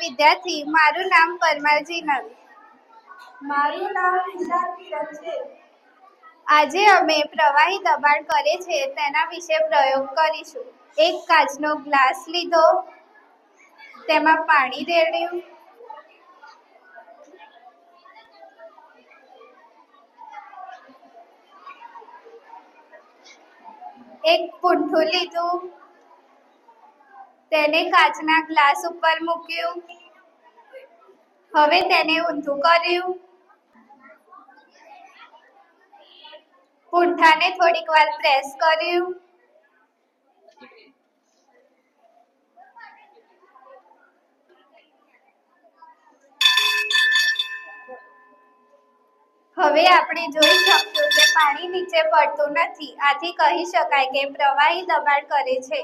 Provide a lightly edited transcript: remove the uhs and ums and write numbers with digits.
વિદ્યાર્થી. મારું નામ પરમાર જીનલ. મારું નામ ઈશા કિરણ છે. આજે અમે પ્રવાહી દબાણ કરે છે તેના વિશે પ્રયોગ કરીશું. એક કાચનો ગ્લાસ લીધો, તેમાં પાણી રેડ્યું, એક પૂંઠું લીધું, તેને કાચના ગ્લાસ ઉપર મૂક્યું. હવે તેને ઊંધું કર્યું. પૂંઠાને થોડીક વાર પ્રેસ કર્યું. હવે આપણે જોઈ શકશું કે પાણી નીચે પડતું નથી. આથી કહી શકાય કે પ્રવાહી દબાણ કરે છે.